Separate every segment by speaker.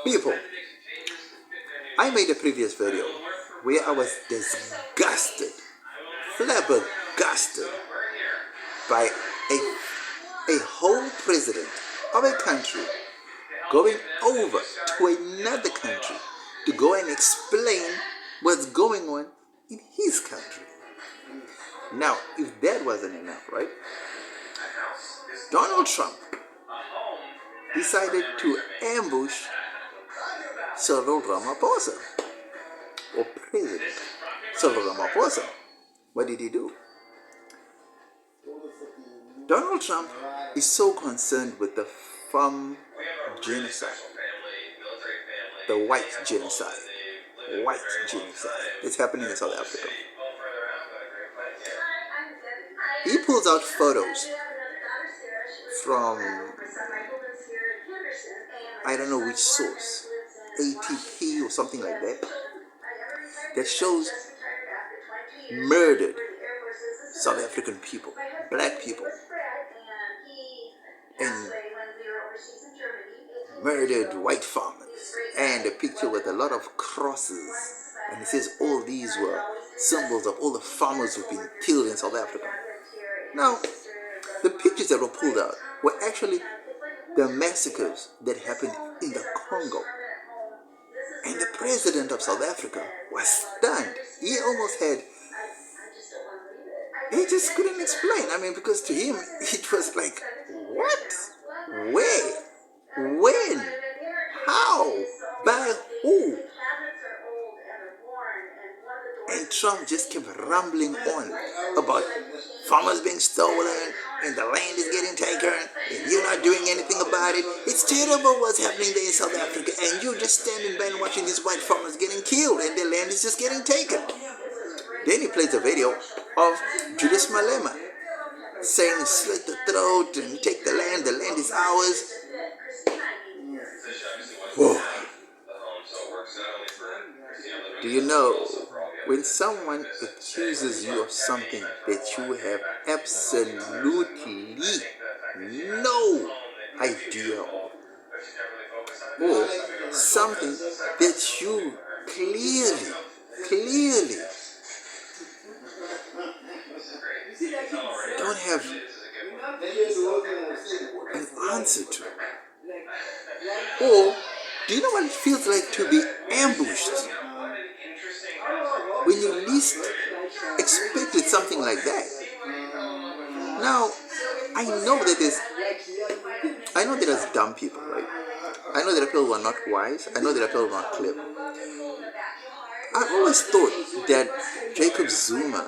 Speaker 1: People, I made a previous video where I was disgusted, flabbergasted by a whole president of a country going over to another country to go and explain what's going on in his country. Now, if that wasn't enough, right? Donald Trump decided to ambush Cyril Ramaphosa, or President Cyril Ramaphosa. What did he do? Donald Trump is so concerned with the farm genocide, the white genocide that's happening in South Africa. He pulls out photos from, I don't know which source, ATP or something like that, that shows murdered South African people, black people, and murdered white farmers, and a picture with a lot of crosses, and it says all these were symbols of all the farmers who've been killed in South Africa. Now, the pictures that were pulled out were actually the massacres that happened in the Congo. And the president of South Africa was stunned. He almost had, he just couldn't explain. I mean, because to him, it was like, what? Where? When? How? By who? And Trump just kept rambling on about farmers being stolen and the land is getting taken and you're not doing anything about it. It's terrible what's happening there in South Africa, and you're just standing by and watching these white farmers getting killed and their land is just getting taken. Then he plays a video of Julius Malema saying slit the throat and take the land is ours. Whoa. Do you know, when someone accuses you of something that you have absolutely no idea of, or something that you clearly don't have an answer to, or do you know what it feels like to be ambushed when you least expected something like that? Now, I know that there's dumb people, right? I know there are people who are not wise. I know there are people who are not clever. I always thought that Jacob Zuma,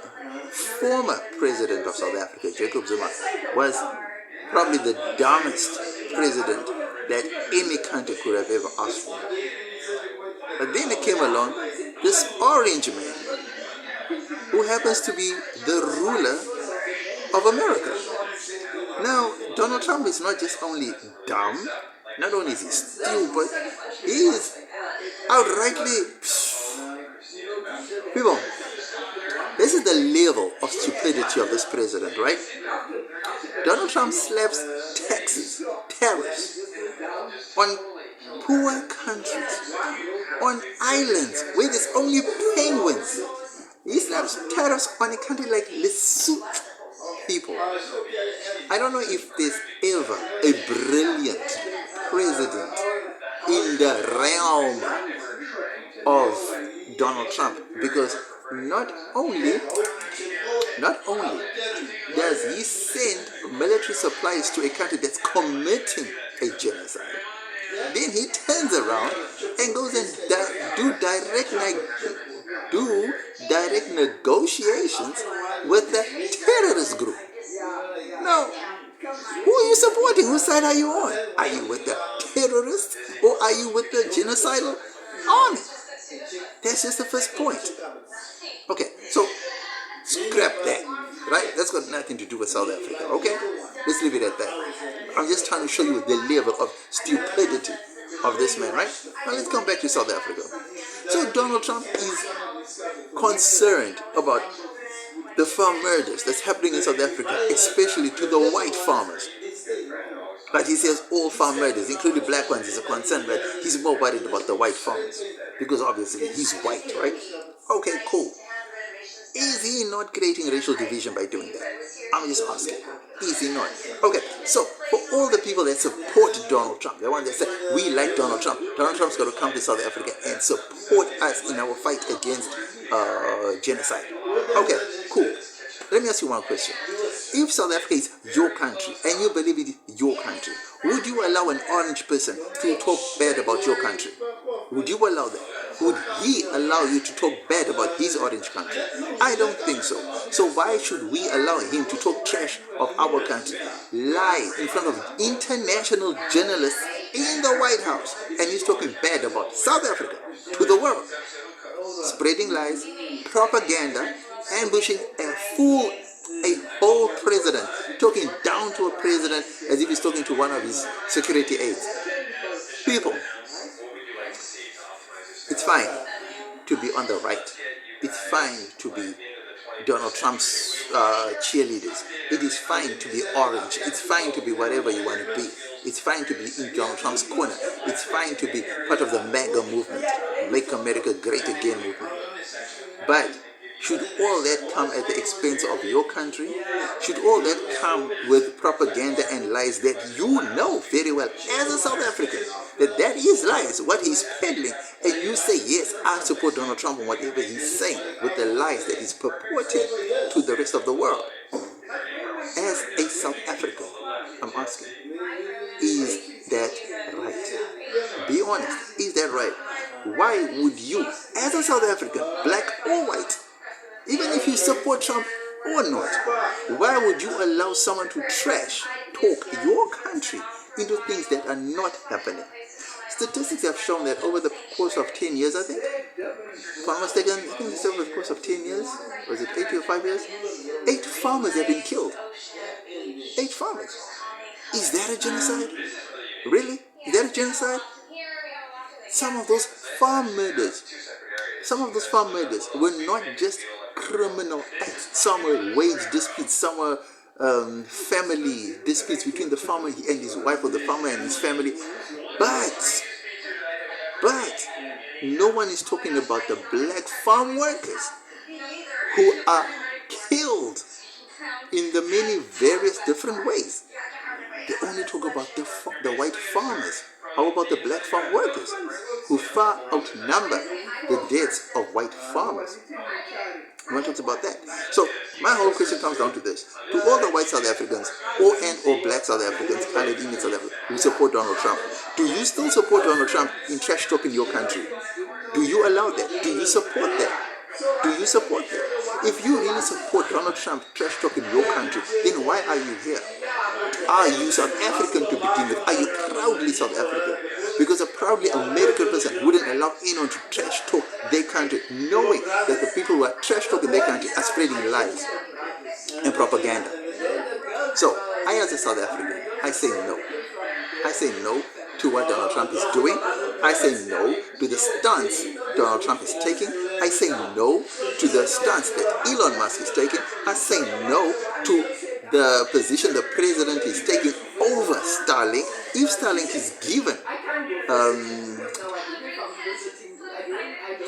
Speaker 1: former president of South Africa, Jacob Zuma, was probably the dumbest president that any country could have ever asked for. But then it came along this orange man who happens to be the ruler of America. Now, Donald Trump is not just only dumb, not only is he stupid, he is outrightly... People, this is the level of stupidity of this president, right? Donald Trump slaps taxes, tariffs on poor countries, on islands where there's only penguins. He slaps tariffs on a country like Lesotho. People, I don't know if there's ever a brilliant president in the realm of Donald Trump, because not only does he send military supplies to a country that's committing a genocide, then he turns around and goes and do direct negotiations with the terrorist group. Now, who are you supporting? Whose side are you on? Are you with the terrorists or are you with the genocidal army? That's just the first point. Okay, so scrap that, right? That's got nothing to do with South Africa, okay? Let's leave it at that. I'm just trying to show you the level of stupidity of this man, right? Now let's come back to South Africa. So Donald Trump is concerned about the farm murders that's happening in South Africa, especially to the white farmers. But he says all farm murders, including black ones, is a concern, but he's more worried about the white farmers. Because obviously he's white, right? Okay, cool. Is he not creating racial division by doing that? I'm just asking. Is he not? Okay, so for all the people that support Donald Trump, the one that say, we like Donald Trump's got to come to South Africa and support us in our fight against genocide. Okay, cool. Let me ask you one question. If South Africa is your country and you believe it is your country, would you allow an orange person to talk bad about your country? Would you allow that? Would he allow you to talk bad about his orange country? I don't think so. So why should we allow him to talk trash of our country? Lie in front of international journalists in the White House, and he's talking bad about South Africa to the world. Spreading lies, propaganda, ambushing a whole president, talking down to a president as if he's talking to one of his security aides. People, it's fine to be on the right. It's fine to be Donald Trump's cheerleaders. It is fine to be orange. It's fine to be whatever you want to be. It's fine to be in Donald Trump's corner. It's fine to be part of the MAGA movement, Make America Great Again movement. But should all that come at the expense of your country? Should all that come with propaganda and lies that you know very well as a South African that is lies, what he's peddling, and you say, yes, I support Donald Trump and whatever he's saying with the lies that he's purporting to the rest of the world? As a South African, I'm asking, is that right? Be honest, is that right? Why would you, as a South African, black or white, even if you support Trump or not, why would you allow someone to trash talk your country into things that are not happening? Statistics have shown that over the course of 10 years, I think, if I'm mistaken, I think it's over the course of 10 years, was it 8 or 5 years? 8 farmers have been killed. 8 farmers. Is that a genocide? Really? Is that a genocide? Some of those farm murders were not just criminal acts. Some were wage disputes, some were family disputes between the farmer and his wife, or the farmer and his family. But no one is talking about the black farm workers who are killed in the many various different ways. They only talk about the white farmers. How about the black farm workers who far outnumber the deaths of white farmers? No one talks about that. So my whole question comes down to this. To all the white South Africans or black South Africans, colored in South Africa, who support Donald Trump, do you still support Donald Trump in trash talking your country? Do you allow that? Do you support that? Do you support that? If you really support Donald Trump trash talking your country, then why are you here? Are you South African to begin with? Are you proudly South African? Because a proudly American person wouldn't allow anyone to trash talk their country, knowing that the people who are trash talking their country are spreading lies and propaganda. So, I as a South African, I say no. I say no to what Donald Trump is doing. I say no to the stance Donald Trump is taking. I say no to the stance that Elon Musk is taking. I say no to the position the president is taking over Starlink. If Starlink is given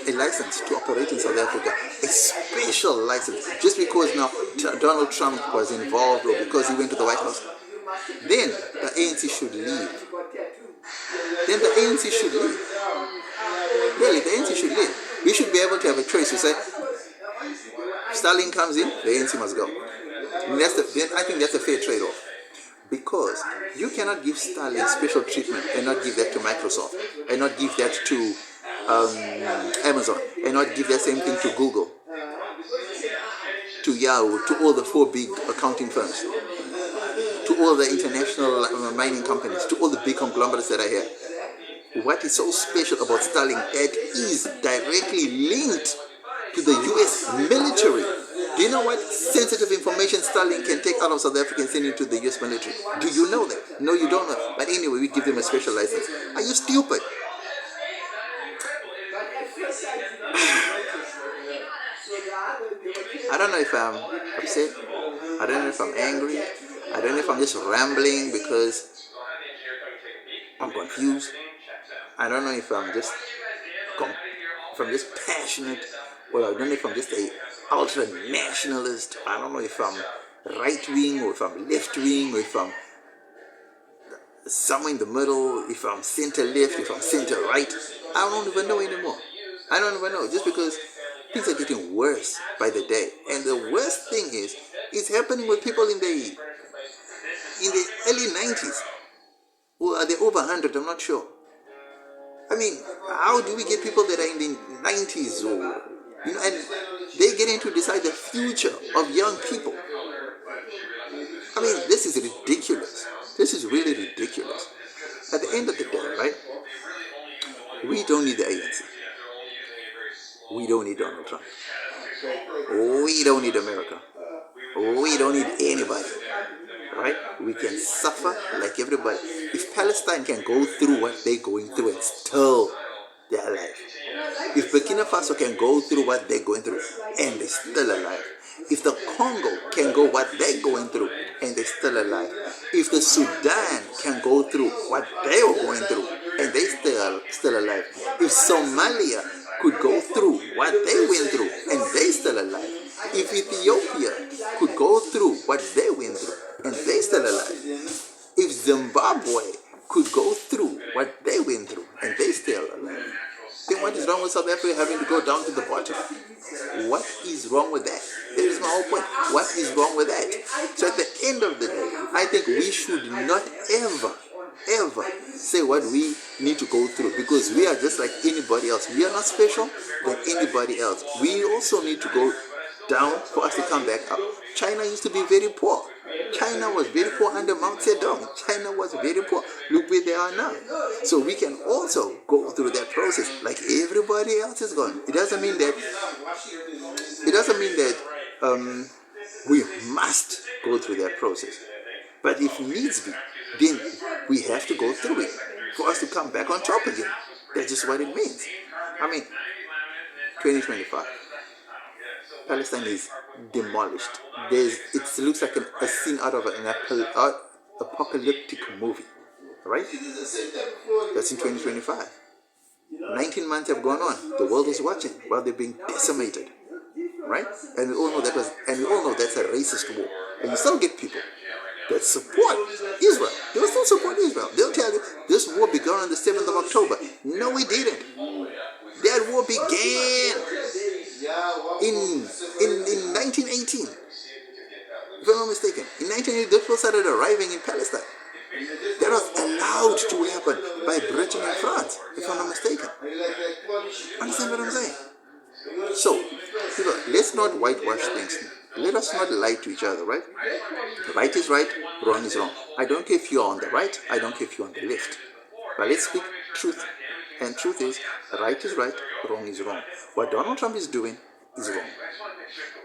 Speaker 1: a license to operate in South Africa, a special license, just because now Donald Trump was involved or because he went to the White House, then the ANC should leave. Really, the ANC should leave. We should be able to have a choice to say, Starlink comes in, the ANC must go. And I think that's a fair trade-off. Because you cannot give Starlink special treatment and not give that to Microsoft, and not give that to Amazon, and not give that same thing to Google, to Yahoo, to all the 4 big accounting firms, to all the international mining companies, to all the big conglomerates that are here. What is so special about Starlink that is directly linked to the US military? Do you know what sensitive information Starlink can take out of South Africa and send it to the US military? Do you know that? No, you don't know. But anyway, we give them a special license. Are you stupid? I don't know if I'm upset. I don't know if I'm angry. I don't know if I'm just rambling because I'm confused. I don't know if I'm just if I'm just passionate, or I don't know if I'm just a ultra nationalist. I don't know if I'm right wing or if I'm left wing or if I'm somewhere in the middle, if I'm center left, if I'm center right. I don't even know anymore. I don't even know, just because things are getting worse by the day. And the worst thing is, it's happening with people in the early 90s. Or are they over 100? I'm not sure. I mean, how do we get people that are in the 90s, or and they getting to decide the future of young people? I mean, this is ridiculous. This is really ridiculous. At the end of the day, right? We don't need the ANC. We don't need Donald Trump. We don't need America. We don't need anybody. Right? We can suffer like everybody. If Palestine can go through what they're going through and still they're alive. If Burkina Faso can go through what they're going through and they're still alive. If the Congo can go what they're going through and they're still alive. If the Sudan can go through what they were going through and they're still alive. If Somalia could go through what they went through and they're still alive. If Ethiopia could go through what they went through and they're still alive. If Zimbabwe could go through what they went through and they're still alive, then what is wrong with South Africa having to go down to the bottom? What is wrong with that? That is my whole point. What is wrong with that? So at the end of the day, I think we should not ever say what we need to go through, because we are just like anybody else. We are not special than anybody else. We also need to go down for us to come back up. China used to be very poor. China was very poor under Mao Zedong. China was very poor. Look where they are now. So we can also go through that process like everybody else is going. It doesn't mean that we must go through that process. But if needs be, then we have to go through it for us to come back on top again. That's just what it means. I mean, 2025. Palestine is demolished. It looks like a scene out of an apocalyptic movie, right? That's in 2025. 19 months have gone on. The world is watching while they're being decimated, right? And we all know that's a racist war. And you still get people that support Israel. They'll still support Israel. They'll tell you this war began on the 7th of October. No, it didn't. That war began in 1918. If I'm not mistaken. In 1918, the people started arriving in Palestine. That was allowed to happen by Britain and France, if I'm not mistaken. Understand what I'm saying? So, people, let's not whitewash things. Let us not lie to each other, right? Right is right, wrong is wrong. I don't care if you're on the right, I don't care if you're on the left. But let's speak truth. And truth is, right is right, wrong is wrong. What Donald Trump is doing is wrong.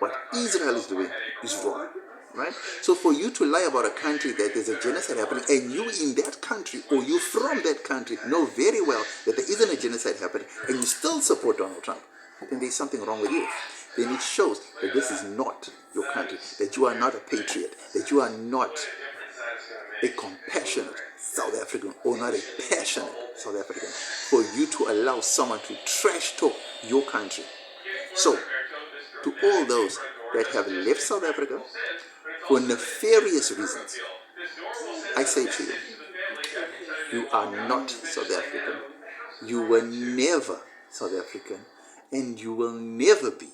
Speaker 1: What Israel is doing is wrong. Right? So for you to lie about a country that there's a genocide happening, and you in that country, or you from that country, know very well that there isn't a genocide happening, and you still support Donald Trump, then there's something wrong with you. Then it shows that this is not your country, that you are not a patriot, that you are not a compassionate South African, or not a passionate South African, for you to allow someone to trash talk your country. So, to all those that have left South Africa for nefarious reasons, I say to you, you are not South African. You were never South African, and you will never be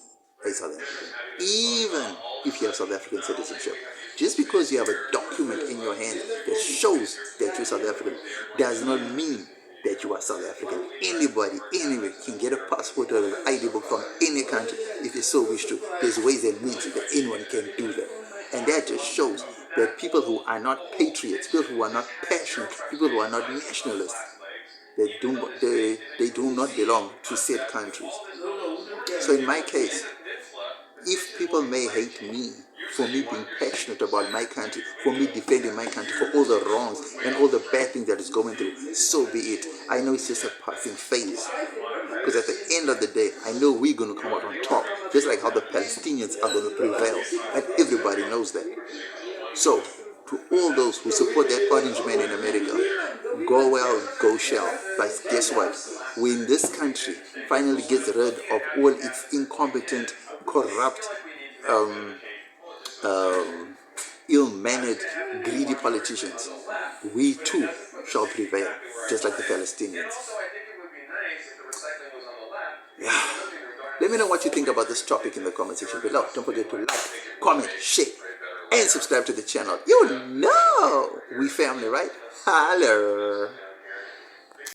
Speaker 1: a South African, even if you have South African citizenship. Just because you have a document in your hand that shows that you're South African does not mean that you are South African. Anybody, anywhere, can get a passport or an ID book from any country if they so wish to. There's ways and means that anyone can do that. And that just shows that people who are not patriots, people who are not passionate, people who are not nationalists, they do not belong to said countries. So in my case, if people may hate me for me being passionate about my country, for me defending my country, for all the wrongs and all the bad things that is going through, so be it. I know it's just a passing phase. Because at the end of the day, I know we're going to come out on top, just like how the Palestinians are going to prevail. And everybody knows that. So, to all those who support that orange man in America, go well, go shall. But guess what? When this country finally gets rid of all its incompetent, corrupt, ill-mannered, greedy politicians, we too shall prevail, just like the Palestinians. Yeah. Let me know what you think about this topic in the comment section below. Don't forget to like, comment, share, and subscribe to the channel. You know we family, right? Holler.